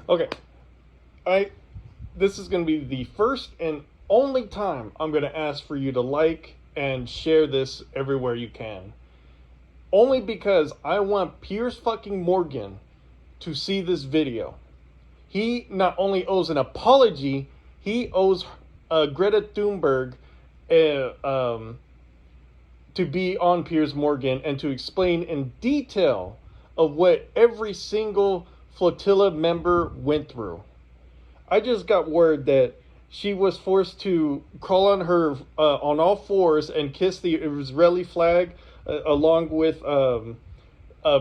Okay, this is going to be the first and only time I'm going to ask for you to like and share this everywhere you can. Only because I want Piers fucking Morgan to see this video. He not only owes an apology, he owes Greta Thunberg to be on Piers Morgan and to explain in detail of what every single flotilla member went through. I just got word that she was forced to crawl on her on all fours and kiss the Israeli flag, along with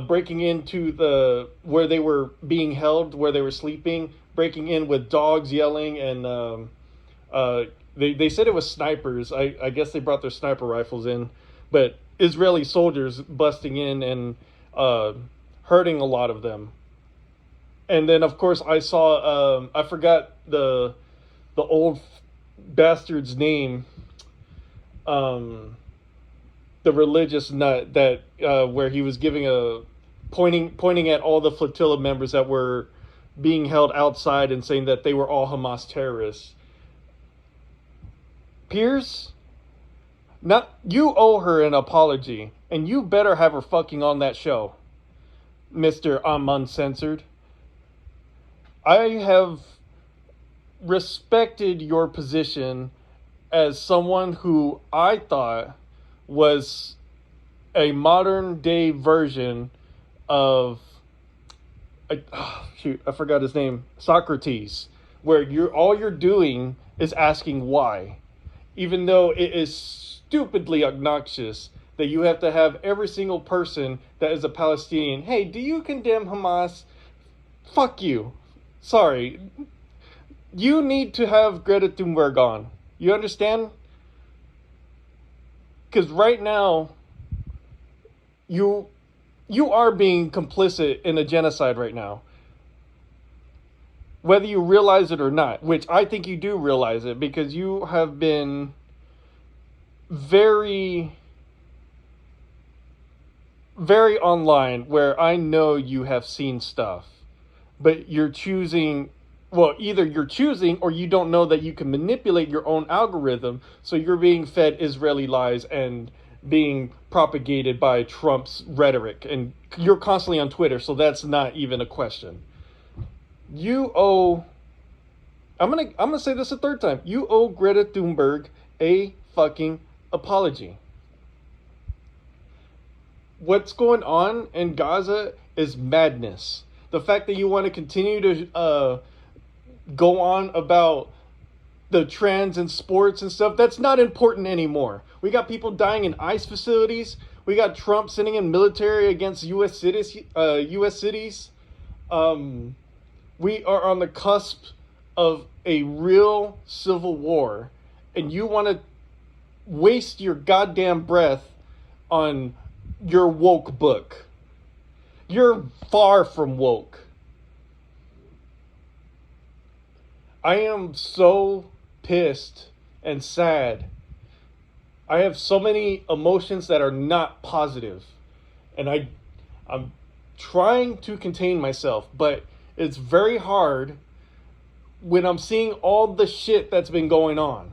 breaking into the where they were being held, where they were sleeping, breaking in with dogs yelling, and they said it was snipers. I guess they brought their sniper rifles in, but Israeli soldiers busting in and hurting a lot of them. And then, of course, I saw I forgot the old bastard's name, the religious nut that where he was giving a pointing at all the flotilla members that were being held outside and saying that they were all Hamas terrorists. Piers, not you owe her an apology, and you better have her fucking on that show, Mr. I'm Uncensored. I have respected your position as someone who I thought was a modern day version of I forgot his name, Socrates, where all you're doing is asking why, even though it is stupidly obnoxious that you have to have every single person that is a Palestinian, hey, do you condemn Hamas? Fuck you. Sorry. You need to have Greta Thunberg on. You understand? Because right now, you are being complicit in a genocide right now. Whether you realize it or not, which I think you do realize it, because you have been very, very online where I know you have seen stuff, but you're choosing, well, either you're choosing or you don't know that you can manipulate your own algorithm, so you're being fed Israeli lies and being propagated by Trump's rhetoric, and you're constantly on Twitter, so that's not even a question. You owe, I'm gonna say this a third time, you owe Greta Thunberg a fucking apology. What's going on in Gaza is madness. The fact that you want to continue to go on about the trends and sports and stuff, that's not important anymore. We got people dying in ICE facilities. We got Trump sending in military against U.S. cities. We are on the cusp of a real civil war, and you want to waste your goddamn breath on your woke book. You're far from woke. I am so pissed and sad. I have so many emotions that are not positive, and I'm trying to contain myself, but it's very hard when I'm seeing all the shit that's been going on.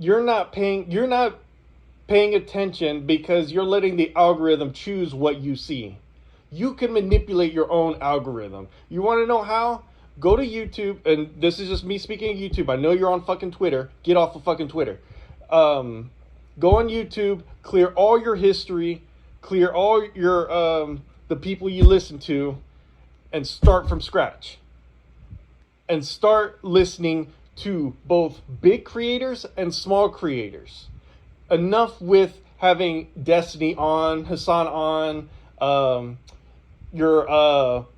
You're not paying attention because you're letting the algorithm choose what you see. You can manipulate your own algorithm. You want to know how? Go to YouTube, and this is just me speaking of YouTube. I know you're on fucking Twitter. Get off of fucking Twitter. Go on YouTube, clear all your history, clear all your the people you listen to, and start from scratch. And start listening to both big creators and small creators. Enough with having Destiny on, Hassan on, your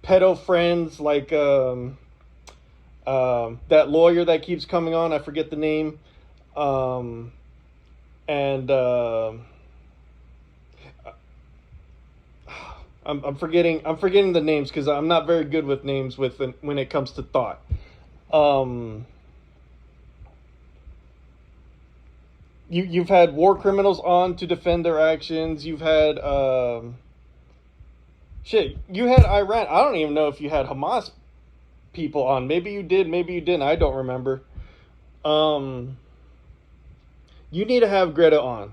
pedo friends like that lawyer that keeps coming on. I forget the name. I'm forgetting the names because I'm not very good with names when it comes to thought. you've had war criminals on to defend their actions. You've had shit. You had Iran. I don't even know if you had Hamas people on. Maybe you did. Maybe you didn't. I don't remember. Um, you need to have Greta on,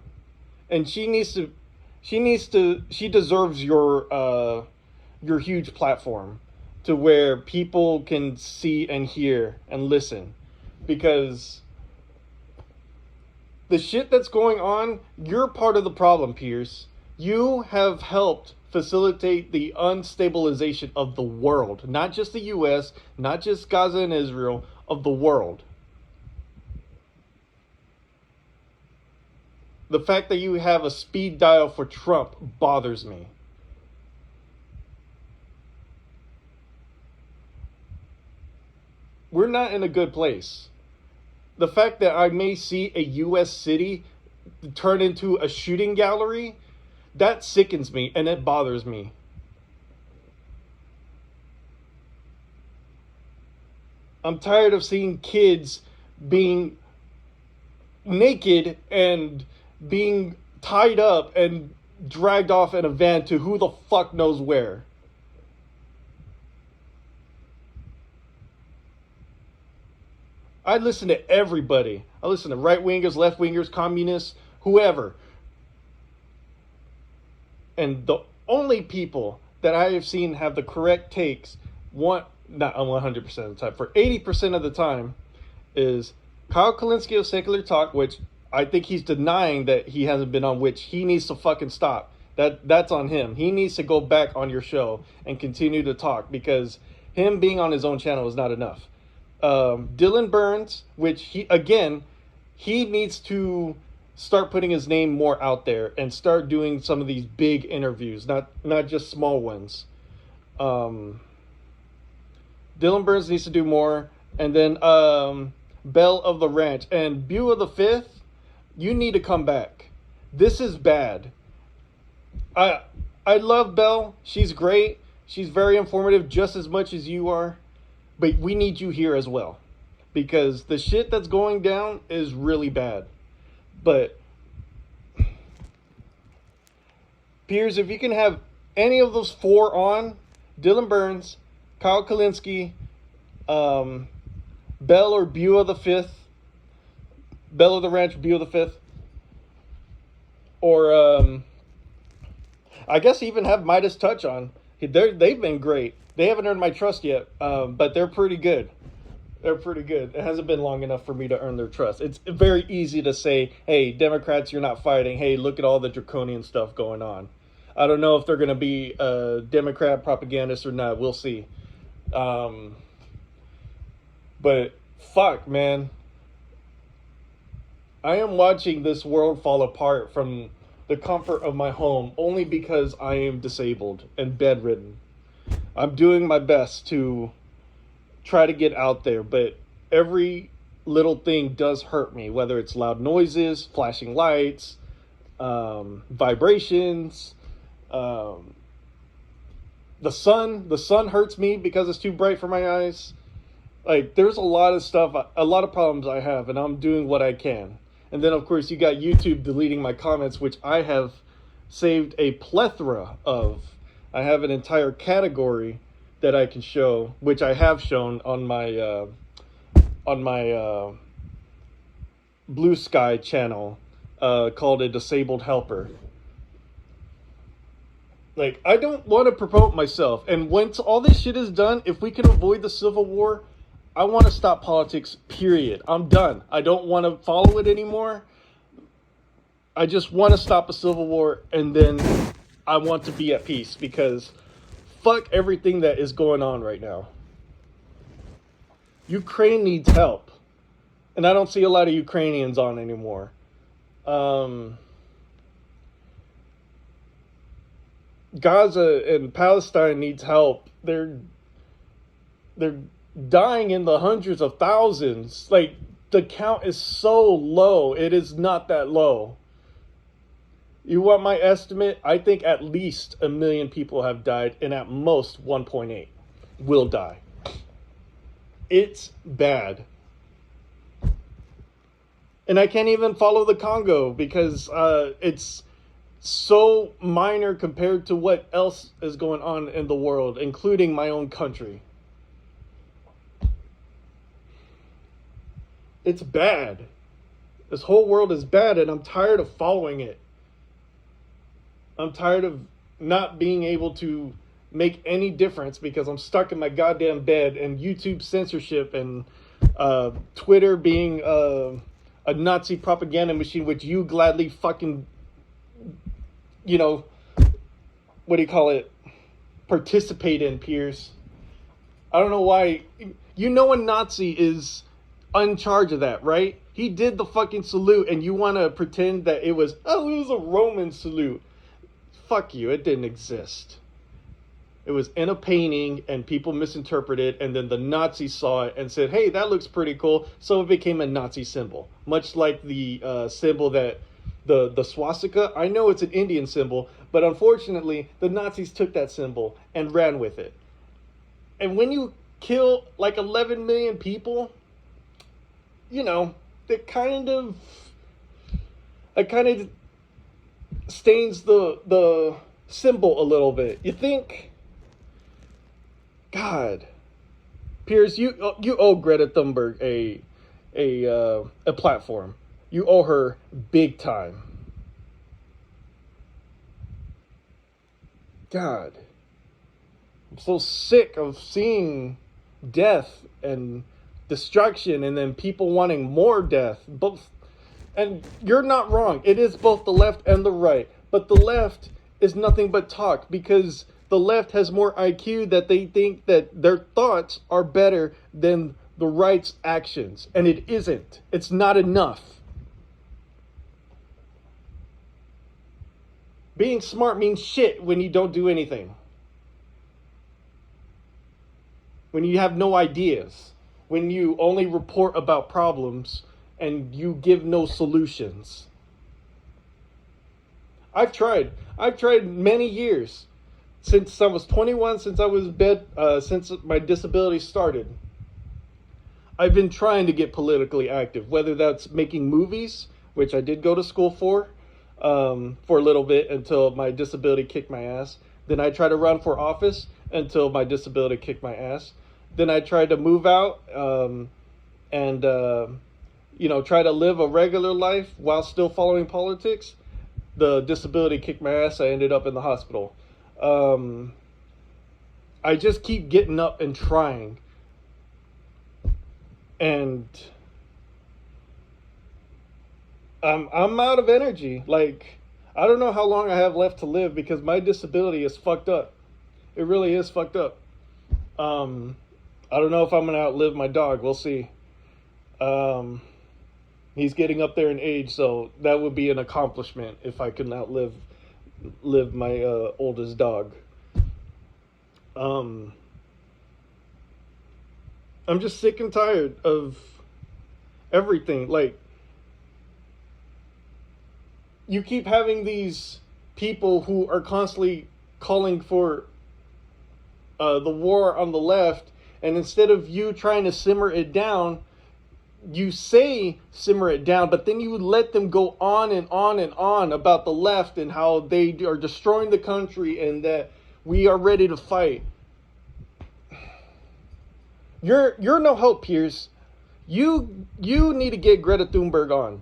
and she needs to. She needs to. She deserves your huge platform to where people can see and hear and listen, because the shit that's going on, you're part of the problem, Piers. You have helped facilitate the unstabilization of the world, not just the US, not just Gaza and Israel, of the world. The fact that you have a speed dial for Trump bothers me. We're not in a good place. The fact that I may see a US city turn into a shooting gallery, that sickens me and it bothers me. I'm tired of seeing kids being naked and being tied up and dragged off in a van to who the fuck knows where. I listen to everybody. I listen to right wingers, left wingers, communists, whoever. And the only people that I have seen have the correct takes, not 100% of the time, for 80% of the time, is Kyle Kalinske of Secular Talk, which I think he's denying that he hasn't been on, which he needs to fucking stop. That's on him. He needs to go back on your show and continue to talk, because him being on his own channel is not enough. Dylan Burns, which he needs to start putting his name more out there and start doing some of these big interviews, not just small ones. Dylan Burns needs to do more. And then Belle of the Ranch and Bew of the Fifth, you need to come back. This is bad. I love Belle. She's great. She's very informative, just as much as you are. But we need you here as well, because the shit that's going down is really bad. But Piers, if you can have any of those four on, Dylan Burns, Kyle Kalinske, Belle or Bew of the Fifth, Belle of the Ranch, Bew of the Fifth, or I guess even have Midas Touch on. They've been great. They haven't earned my trust yet, but they're pretty good. They're pretty good. It hasn't been long enough for me to earn their trust. It's very easy to say, hey, Democrats, you're not fighting. Hey, look at all the draconian stuff going on. I don't know if they're going to be Democrat propagandists or not. We'll see. But fuck, man. I am watching this world fall apart from the comfort of my home only because I am disabled and bedridden. I'm doing my best to try to get out there, but every little thing does hurt me, whether it's loud noises, flashing lights, vibrations, the sun hurts me because it's too bright for my eyes. Like, there's a lot of stuff, a lot of problems I have, and I'm doing what I can. And then, of course, you got YouTube deleting my comments, which I have saved a plethora of. I have an entire category that I can show, which I have shown on my Blue Sky channel, called a disabled helper. Like, I don't want to promote myself. And once all this shit is done, if we can avoid the Civil War, I want to stop politics, period. I'm done. I don't want to follow it anymore. I just want to stop a Civil War, and then I want to be at peace, because fuck everything that is going on right now. Ukraine needs help. And I don't see a lot of Ukrainians on anymore. Gaza and Palestine needs help. They're dying in the hundreds of thousands. Like, the count is so low. It is not that low. You want my estimate? I think at least 1 million people have died, and at most 1.8 will die. It's bad. And I can't even follow the Congo because it's so minor compared to what else is going on in the world, including my own country. It's bad. This whole world is bad, and I'm tired of following it. I'm tired of not being able to make any difference because I'm stuck in my goddamn bed, and YouTube censorship and Twitter being a Nazi propaganda machine, which you gladly fucking, you know, what do you call it, participate in, Piers. I don't know why. You know a Nazi is in charge of that, right? He did the fucking salute, and you want to pretend that it was a Roman salute. Fuck you, it didn't exist. It was in a painting, and people misinterpreted it, and then the Nazis saw it and said, hey, that looks pretty cool, so it became a Nazi symbol. Much like the symbol that, the swastika, I know it's an Indian symbol, but unfortunately, the Nazis took that symbol and ran with it. And when you kill like 11 million people, you know, it kind of stains the symbol a little bit. You think, God, Piers, you owe Greta Thunberg a platform. You owe her big time. God, I'm so sick of seeing death and destruction, and then people wanting more death. Both, and you're not wrong. It is both the left and the right, but the left is nothing but talk because the left has more IQ that they think that their thoughts are better than the right's actions, and it isn't. It's not enough. Being smart means shit when you don't do anything. When you have no ideas. When you only report about problems and you give no solutions. I've tried many years. Since I was 21, since since my disability started. I've been trying to get politically active, whether that's making movies, which I did go to school for a little bit until my disability kicked my ass. Then I tried to run for office until my disability kicked my ass. Then I tried to move out and try to live a regular life while still following politics. The disability kicked my ass. I ended up in the hospital. I just keep getting up and trying. And I'm out of energy. Like, I don't know how long I have left to live because my disability is fucked up. It really is fucked up. I don't know if I'm going to outlive my dog. We'll see. He's getting up there in age, so that would be an accomplishment if I can outlive my oldest dog. I'm just sick and tired of everything. Like, you keep having these people who are constantly calling for the war on the left, and instead of you trying to simmer it down, you say simmer it down, but then you let them go on and on and on about the left and how they are destroying the country and that we are ready to fight. You're no help, Piers. You need to get Greta Thunberg on.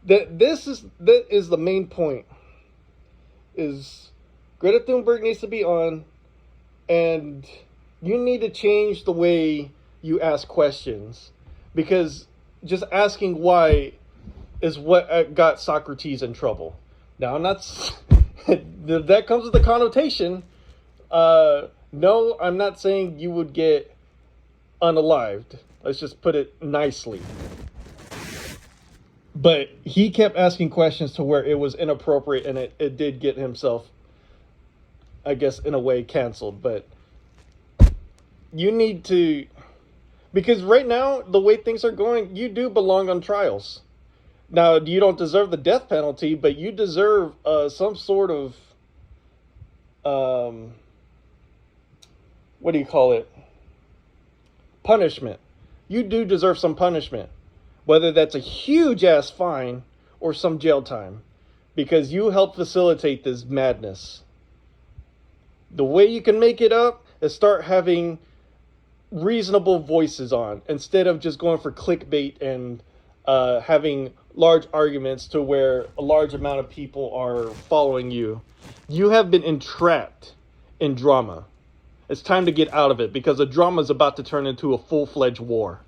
That is the main point. Is Greta Thunberg needs to be on, and you need to change the way you ask questions, because just asking why is what got Socrates in trouble. Now, I'm not that comes with a connotation. No, I'm not saying you would get unalived. Let's just put it nicely. But he kept asking questions to where it was inappropriate, and it did get himself, I guess, in a way, canceled. But you need to, because right now, the way things are going, you do belong on trials. Now, you don't deserve the death penalty, but you deserve some sort of, what do you call it? Punishment. You do deserve some punishment. whether that's a huge ass fine or some jail time, because you helped facilitate this madness. The way you can make it up is start having reasonable voices on instead of just going for clickbait and having large arguments to where a large amount of people are following you. You have been entrapped in drama. It's time to get out of it because the drama is about to turn into a full-fledged war.